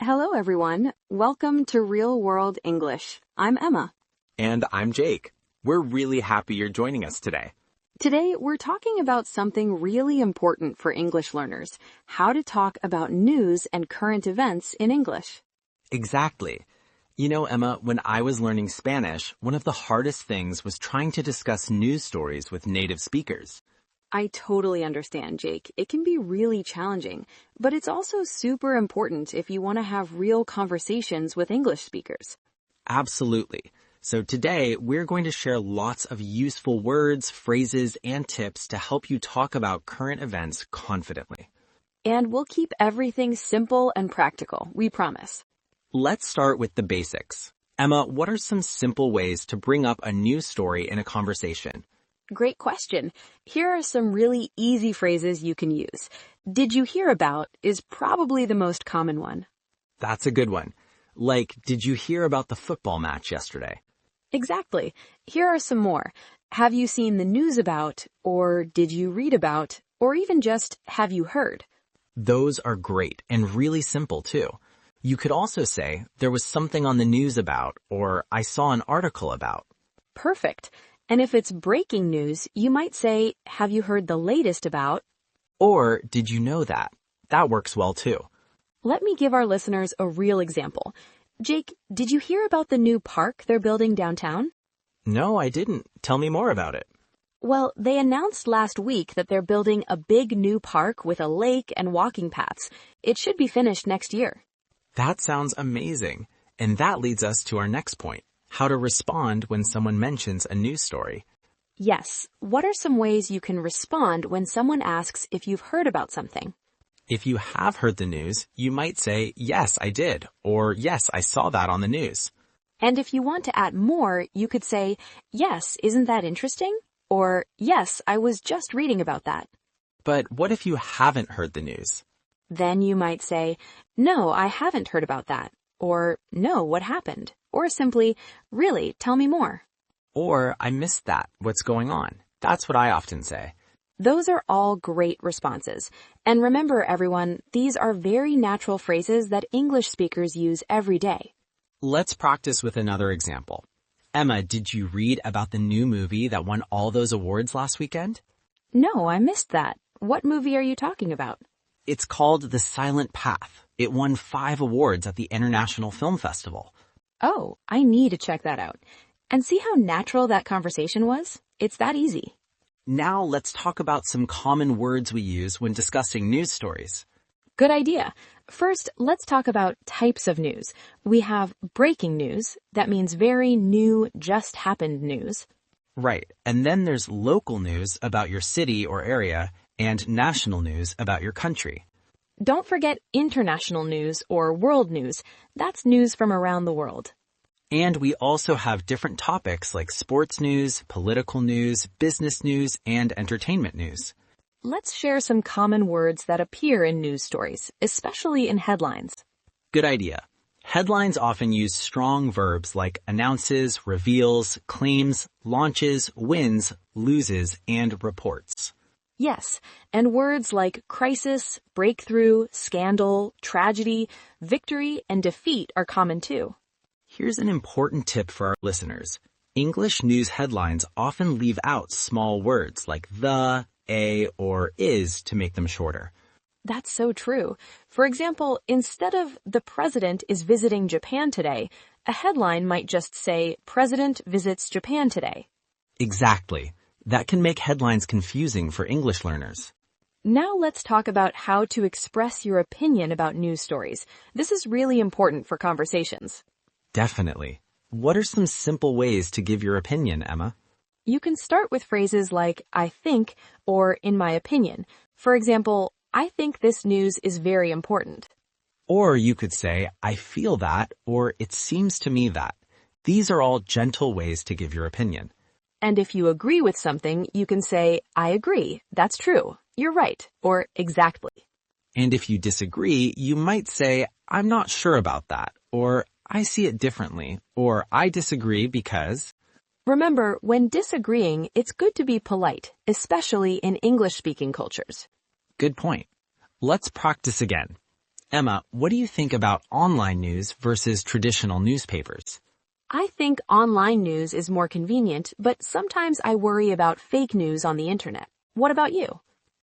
Hello, everyone. Welcome to Real World English. I'm Emma. And I'm Jake. We're really happy you're joining us today. Today, we're talking about something really important for English learners, how to talk about news and current events in English. Exactly. You know, Emma, when I was learning Spanish, one of the hardest things was trying to discuss news stories with native speakers. I totally understand, Jake. It can be really challenging, but it's also super important if you want to have real conversations with English speakers. Absolutely. So today, we're going to share lots of useful words, phrases, and tips to help you talk about current events confidently. And we'll keep everything simple and practical, we promise. Let's start with the basics. Emma, what are some simple ways to bring up a news story in a conversation? Great question. Here are some really easy phrases you can use. Did you hear about is probably the most common one. That's a good one. Like, did you hear about the football match yesterday? Exactly. Here are some more. Have you seen the news about, or did you read about, or even just have you heard? Those are great and really simple too. You could also say, there was something on the news about, or I saw an article about. Perfect. And if it's breaking news, you might say, have you heard the latest about? Or did you know that? That works well too. Let me give our listeners a real example. Jake, did you hear about the new park they're building downtown? No, I didn't. Tell me more about it. Well, they announced last week that they're building a big new park with a lake and walking paths. It should be finished next year. That sounds amazing. And that leads us to our next point. How to respond when someone mentions a news story. Yes. What are some ways you can respond when someone asks if you've heard about something? If you have heard the news, you might say, yes, I did, or yes, I saw that on the news. And if you want to add more, you could say, yes, isn't that interesting? Or, yes, I was just reading about that. But what if you haven't heard the news? Then you might say, no, I haven't heard about that. Or, no, what happened? Or simply, really, tell me more. Or, I missed that. What's going on? That's what I often say. Those are all great responses. And remember, everyone, these are very natural phrases that English speakers use every day. Let's practice with another example. Emma, did you read about the new movie that won all those awards last weekend? No, I missed that. What movie are you talking about? It's called The Silent Path. It won 5 awards at the International Film Festival. Oh, I need to check that out. And see how natural that conversation was? It's that easy. Now let's talk about some common words we use when discussing news stories. Good idea. First, let's talk about types of news. We have breaking news. That means very new, just happened news. Right. And then there's local news about your city or area and national news about your country. Don't forget international news or world news. That's news from around the world. And we also have different topics like sports news, political news, business news, and entertainment news. Let's share some common words that appear in news stories, especially in headlines. Good idea. Headlines often use strong verbs like announces, reveals, claims, launches, wins, loses, and reports. Yes, and words like crisis, breakthrough, scandal, tragedy, victory, and defeat are common too. Here's an important tip for our listeners. English news headlines often leave out small words like the, a, or is to make them shorter. That's so true. For example, instead of the president is visiting Japan today, a headline might just say, President visits Japan today. Exactly. That can make headlines confusing for English learners. Now let's talk about how to express your opinion about news stories. This is really important for conversations. Definitely. What are some simple ways to give your opinion, Emma? You can start with phrases like, I think, or in my opinion. For example, I think this news is very important. Or you could say, I feel that, or it seems to me that. These are all gentle ways to give your opinion. And if you agree with something, you can say, I agree, that's true, you're right, or exactly. And if you disagree, you might say, I'm not sure about that, or I see it differently, or I disagree because... Remember, when disagreeing, it's good to be polite, especially in English-speaking cultures. Good point. Let's practice again. Emma, what do you think about online news versus traditional newspapers? I think online news is more convenient, but sometimes I worry about fake news on the internet. What about you?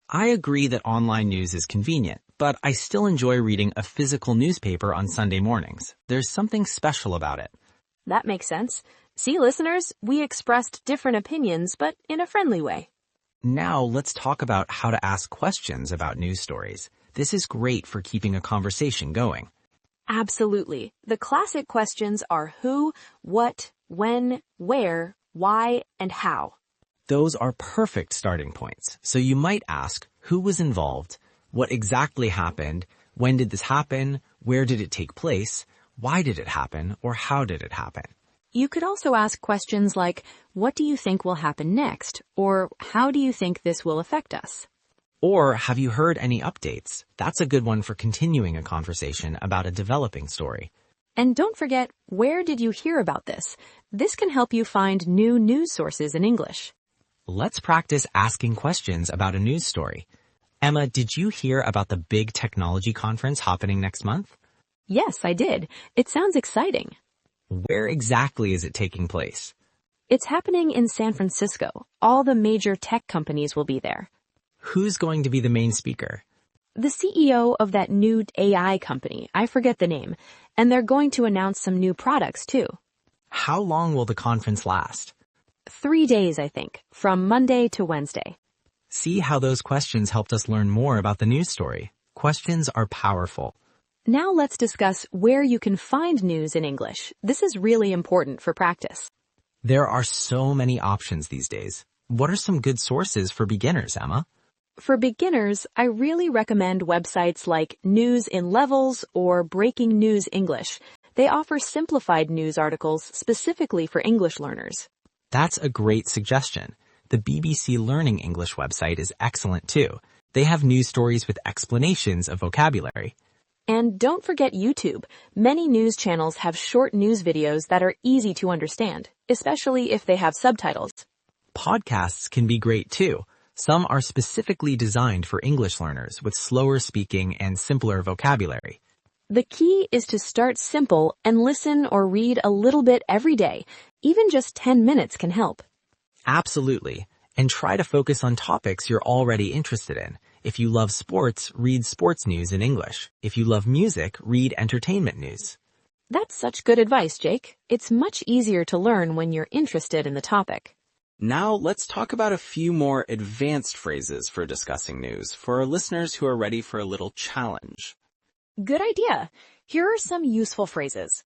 I agree that online news is convenient, but I still enjoy reading a physical newspaper on Sunday mornings. There's something special about it. That makes sense. See, listeners, we expressed different opinions, but in a friendly way. Now let's talk about how to ask questions about news stories. This is great for keeping a conversation going. Absolutely. The classic questions are who, what, when, where, why, and how. Those are perfect starting points. So you might ask, who was involved? What exactly happened? When did this happen? Where did it take place? Why did it happen? Or how did it happen? You could also ask questions like, what do you think will happen next? Or how do you think this will affect us? Or have you heard any updates? That's a good one for continuing a conversation about a developing story. And don't forget, where did you hear about this? This can help you find new news sources in English. Let's practice asking questions about a news story. Emma, did you hear about the big technology conference happening next month? Yes, I did. It sounds exciting. Where exactly is it taking place? It's happening in San Francisco. All the major tech companies will be there. Who's going to be the main speaker? The CEO of that new AI company, I forget the name, and they're going to announce some new products too. How long will the conference last? 3 days, I think, from Monday to Wednesday. See how those questions helped us learn more about the news story. Questions are powerful. Now let's discuss where you can find news in English. This is really important for practice. There are so many options these days. What are some good sources for beginners, Emma? For beginners, I really recommend websites like News in Levels or Breaking News English. They offer simplified news articles specifically for English learners. That's a great suggestion. The BBC Learning English website is excellent too. They have news stories with explanations of vocabulary. And don't forget YouTube. Many news channels have short news videos that are easy to understand, especially if they have subtitles. Podcasts can be great too. Some are specifically designed for English learners with slower speaking and simpler vocabulary. The key is to start simple and listen or read a little bit every day. Even just 10 minutes can help. Absolutely. And try to focus on topics you're already interested in. If you love sports, read sports news in English. If you love music, read entertainment news. That's such good advice, Jake. It's much easier to learn when you're interested in the topic. Now let's talk about a few more advanced phrases for discussing news for our listeners who are ready for a little challenge. Good idea. Here are some useful phrases.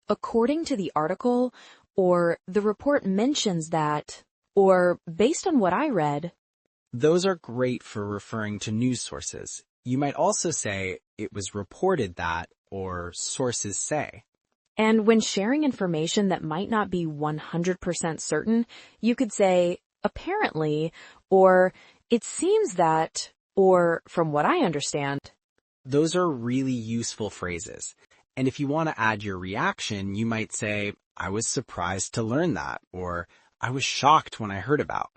According to the article, or the report mentions that, or based on what I read. Those are great for referring to news sources. You might also say, it was reported that, or sources say. And when sharing information that might not be 100% certain, you could say, apparently, or it seems that, or from what I understand. Those are really useful phrases. And if you want to add your reaction, you might say, I was surprised to learn that, or I was shocked when I heard about.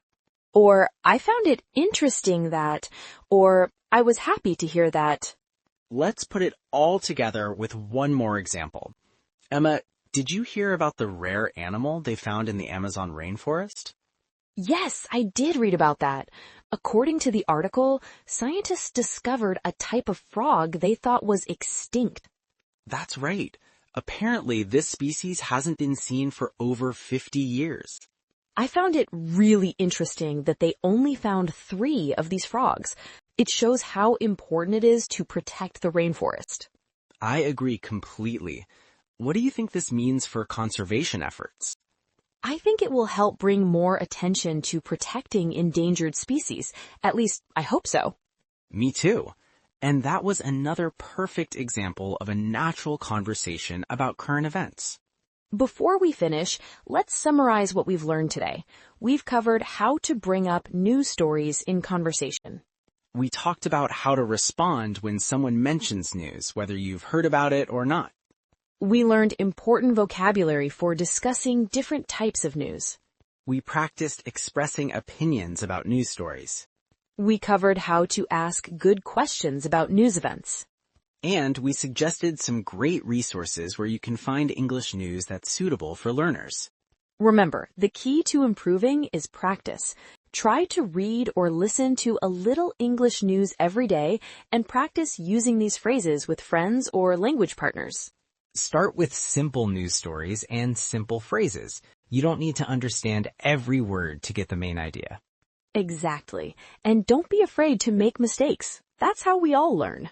Or I found it interesting that, or I was happy to hear that. Let's put it all together with one more example. Emma, did you hear about the rare animal they found in the Amazon rainforest? Yes, I did read about that. According to the article, scientists discovered a type of frog they thought was extinct. That's right. Apparently, this species hasn't been seen for over 50 years. I found it really interesting that they only found 3 of these frogs. It shows how important it is to protect the rainforest. I agree completely. What do you think this means for conservation efforts? I think it will help bring more attention to protecting endangered species. At least, I hope so. Me too. And that was another perfect example of a natural conversation about current events. Before we finish, let's summarize what we've learned today. We've covered how to bring up news stories in conversation. We talked about how to respond when someone mentions news, whether you've heard about it or not. We learned important vocabulary for discussing different types of news. We practiced expressing opinions about news stories. We covered how to ask good questions about news events. And we suggested some great resources where you can find English news that's suitable for learners. Remember, the key to improving is practice. Try to read or listen to a little English news every day and practice using these phrases with friends or language partners. Start with simple news stories and simple phrases. You don't need to understand every word to get the main idea. Exactly. And don't be afraid to make mistakes. That's how we all learn.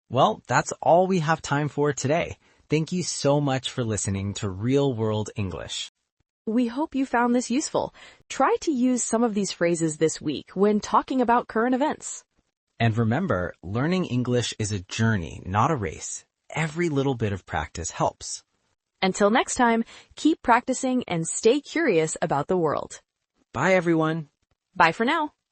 Well, that's all we have time for today. Thank you so much for listening to Real World English. We hope you found this useful. Try to use some of these phrases this week when talking about current events. And remember, learning English is a journey, not a race. Every little bit of practice helps. Until next time, keep practicing and stay curious about the world. Bye, everyone. Bye for now.